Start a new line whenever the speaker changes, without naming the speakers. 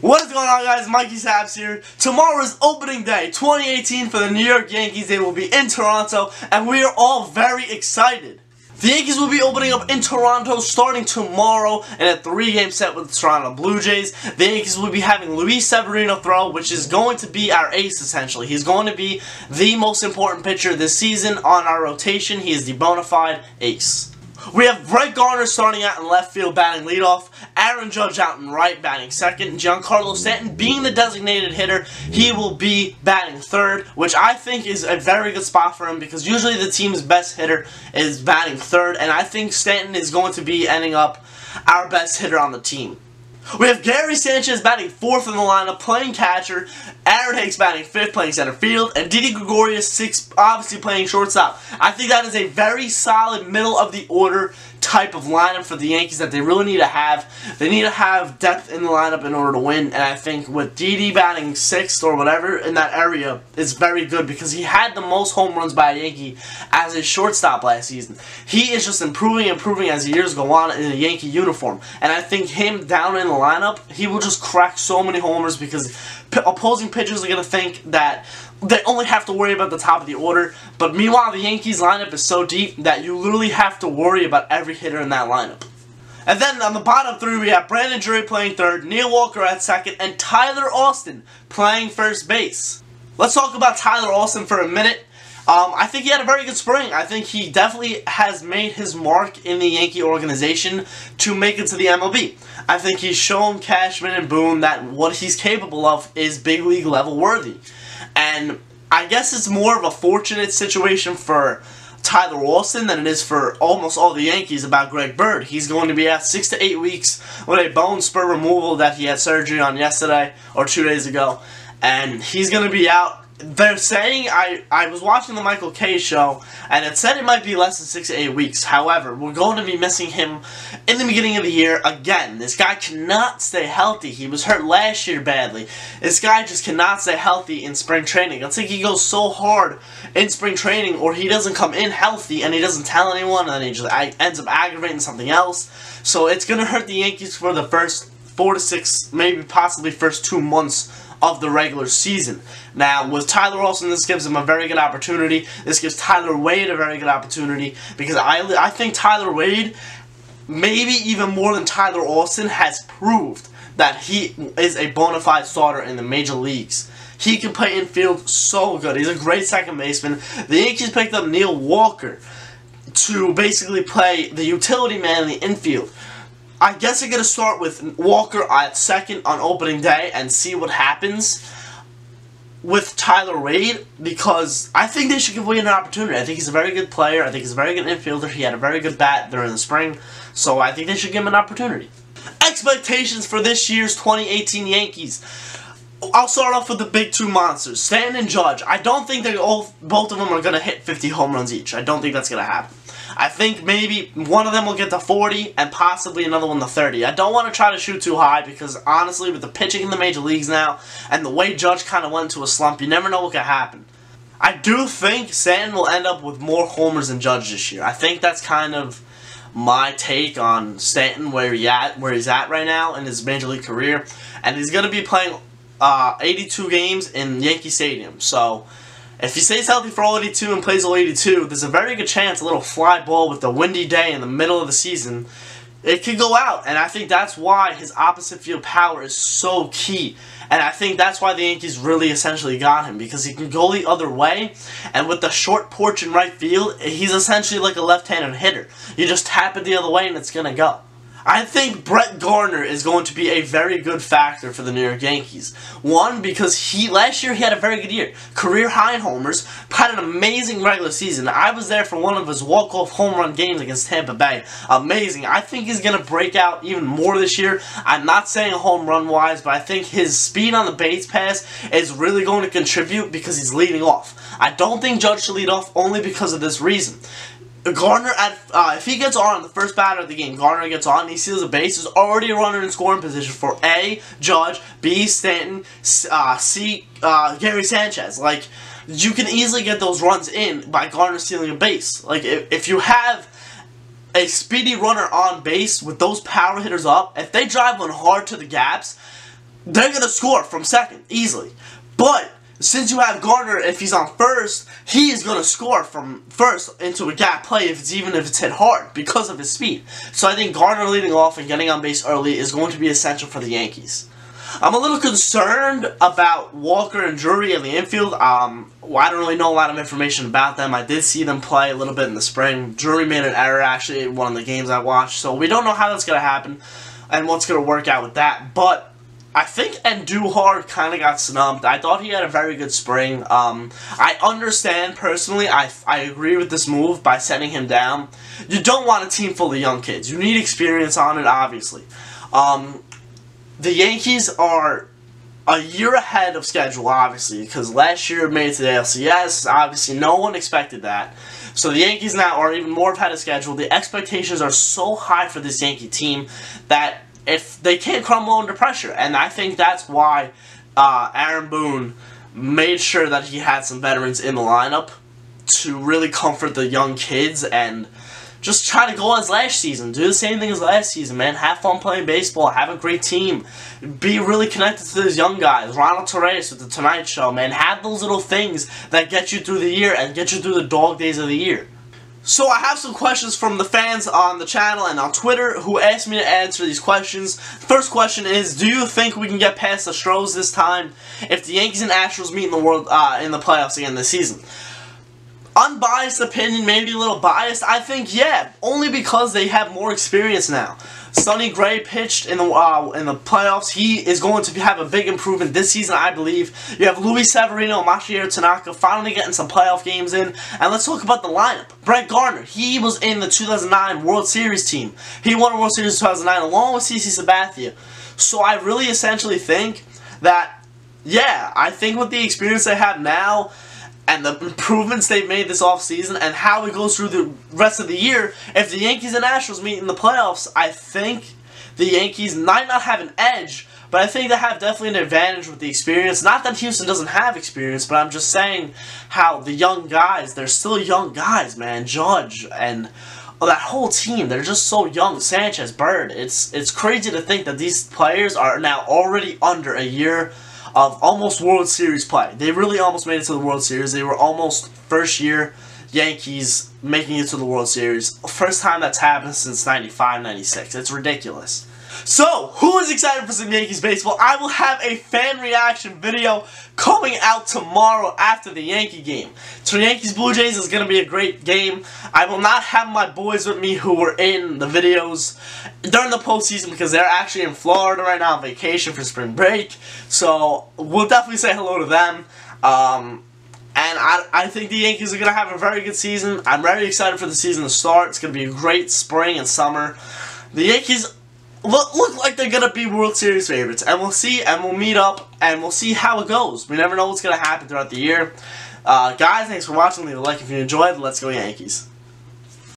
What is going on, guys? Mikey Saps here. Tomorrow is opening day 2018 for the New York Yankees. They will be in Toronto, and we are all very excited. The Yankees will be opening up in Toronto starting tomorrow in a 3-game set with the Toronto Blue Jays. The Yankees will be having Luis Severino throw, which is going to be our ace, essentially. He's going to be the most important pitcher this season on our rotation. He is the bona fide ace. We have Brett Gardner starting out in left field batting leadoff, Aaron Judge out in right batting second, Giancarlo Stanton being the designated hitter, he will be batting third, which I think is a very good spot for him because usually the team's best hitter is batting third, and I think Stanton is going to be ending up our best hitter on the team. We have Gary Sanchez batting fourth in the lineup, playing catcher, Aaron Hicks batting fifth, playing center field, and Didi Gregorius sixth, obviously playing shortstop. I think that is a very solid middle of the order type of lineup for the Yankees that they really need to have. They need to have depth in the lineup in order to win, and I think with Didi batting sixth or whatever in that area is very good because he had the most home runs by a Yankee as a shortstop last season. He is just improving as the years go on in a Yankee uniform, and I think him down in the lineup, he will just crack so many homers because opposing pitchers are going to think that they only have to worry about the top of the order, but meanwhile the Yankees lineup is so deep that you literally have to worry about every hitter in that lineup. And then on the bottom three we have Brandon Drury playing third, Neil Walker at second, and Tyler Austin playing first base. Let's talk about Tyler Austin for a minute. I think he had a very good spring. I think he definitely has made his mark in the Yankee organization to make it to the MLB. I think he's shown Cashman and Boone that what he's capable of is big league level worthy. And I guess it's more of a fortunate situation for Tyler Austin than it is for almost all the Yankees about Greg Bird. He's going to be out 6 to 8 weeks with a bone spur removal that he had surgery on yesterday or 2 days ago. And he's going to be out. They're saying, I was watching the Michael Kay show, and it said it might be less than 6 to 8 weeks. However, we're going to be missing him in the beginning of the year again. This guy cannot stay healthy. He was hurt last year badly. This guy just cannot stay healthy in spring training. I think he goes so hard in spring training, or he doesn't come in healthy, and he doesn't tell anyone, and then he just ends up aggravating something else. So it's going to hurt the Yankees for the first 4 to 6, maybe possibly first 2 months of the regular season. Now, with Tyler Austin, this gives him a very good opportunity. This gives Tyler Wade a very good opportunity because I think Tyler Wade, maybe even more than Tyler Austin, has proved that he is a bona fide starter in the major leagues. He can play infield so good. He's a great second baseman. The Yankees picked up Neil Walker to basically play the utility man in the infield. I guess I'm going to start with Walker at second on opening day and see what happens with Tyler Wade because I think they should give Wade an opportunity. I think he's a very good player. I think he's a very good infielder. He had a very good bat during the spring, so I think they should give him an opportunity. Expectations for this year's 2018 Yankees. I'll start off with the big two monsters, Stanton and Judge. I don't think both of them are going to hit 50 home runs each. I don't think that's going to happen. I think maybe one of them will get to 40 and possibly another one to 30. I don't want to try to shoot too high because honestly with the pitching in the major leagues now and the way Judge kind of went into a slump, you never know what could happen. I do think Stanton will end up with more homers than Judge this year. I think that's kind of my take on Stanton, where he's at right now in his major league career. And he's going to be playing 82 games in Yankee Stadium. So if he stays healthy for all 82 and plays all 82, there's a very good chance a little fly ball with a windy day in the middle of the season, it could go out. And I think that's why his opposite field power is so key. And I think that's why the Yankees really essentially got him, because he can go the other way, and with the short porch in right field, he's essentially like a left-handed hitter. You just tap it the other way and it's going to go. I think Brett Gardner is going to be a very good factor for the New York Yankees. One, because last year he had a very good year. Career high in homers, had an amazing regular season. I was there for one of his walk-off home run games against Tampa Bay. Amazing. I think he's going to break out even more this year. I'm not saying home run-wise, but I think his speed on the base pass is really going to contribute because he's leading off. I don't think Judge should lead off only because of this reason. Gardner, if he gets on the first batter of the game, Gardner gets on and he steals a base, is already a runner in scoring position for A, Judge, B, Stanton, C, Gary Sanchez. Like, you can easily get those runs in by Gardner stealing a base. Like, if you have a speedy runner on base with those power hitters up, if they drive one hard to the gaps, they're going to score from second, easily. But since you have Gardner, if he's on first, he is going to score from first into a gap play even if it's hit hard because of his speed. So I think Gardner leading off and getting on base early is going to be essential for the Yankees. I'm a little concerned about Walker and Drury in the infield. I don't really know a lot of information about them. I did see them play a little bit in the spring. Drury made an error actually in one of the games I watched, so we don't know how that's going to happen and what's going to work out with that. But I think Andujar kind of got snubbed. I thought he had a very good spring. I understand personally. I agree with this move by setting him down. You don't want a team full of young kids. You need experience on it, obviously. The Yankees are a year ahead of schedule, obviously, because last year made it to the ALCS. Obviously, no one expected that. So the Yankees now are even more ahead of schedule. The expectations are so high for this Yankee team that if they can't crumble under pressure, and I think that's why Aaron Boone made sure that he had some veterans in the lineup to really comfort the young kids and just try to go as last season. Do the same thing as last season, man. Have fun playing baseball. Have a great team. Be really connected to those young guys. Ronald Torres with the Tonight Show, man. Have those little things that get you through the year and get you through the dog days of the year. So I have some questions from the fans on the channel and on Twitter who asked me to answer these questions. First question is, do you think we can get past the Astros this time if the Yankees and Astros meet in the playoffs again this season? Unbiased opinion, maybe a little biased. I think yeah, only because they have more experience now. Sonny Gray pitched in the playoffs. He is going to have a big improvement this season, I believe. You have Luis Severino and Masahiro Tanaka finally getting some playoff games in. And let's talk about the lineup. Brett Gardner, he was in the 2009 World Series team. He won a World Series in 2009 along with CC Sabathia. So I really essentially think that, yeah, I think with the experience they have now and the improvements they've made this offseason and how it goes through the rest of the year, if the Yankees and Astros meet in the playoffs, I think the Yankees might not have an edge, but I think they have definitely an advantage with the experience. Not that Houston doesn't have experience, but I'm just saying how the young guys, they're still young guys, man. Judge and that whole team, they're just so young. Sanchez, Bird, it's crazy to think that these players are now already under a year of almost World Series play. They really almost made it to the World Series. They were almost first year Yankees making it to the World Series. First time that's happened since 95, 96. It's ridiculous. So, who is excited for some Yankees baseball? I will have a fan reaction video coming out tomorrow after the Yankee game. So Yankees Blue Jays is going to be a great game. I will not have my boys with me who were in the videos during the postseason because they're actually in Florida right now on vacation for spring break. So we'll definitely say hello to them. And I think the Yankees are going to have a very good season. I'm very excited for the season to start. It's going to be a great spring and summer. The Yankees look like they're going to be World Series favorites. And we'll see, and we'll meet up, and we'll see how it goes. We never know what's going to happen throughout the year. Guys, thanks for watching. Leave a like if you enjoyed. Let's go Yankees.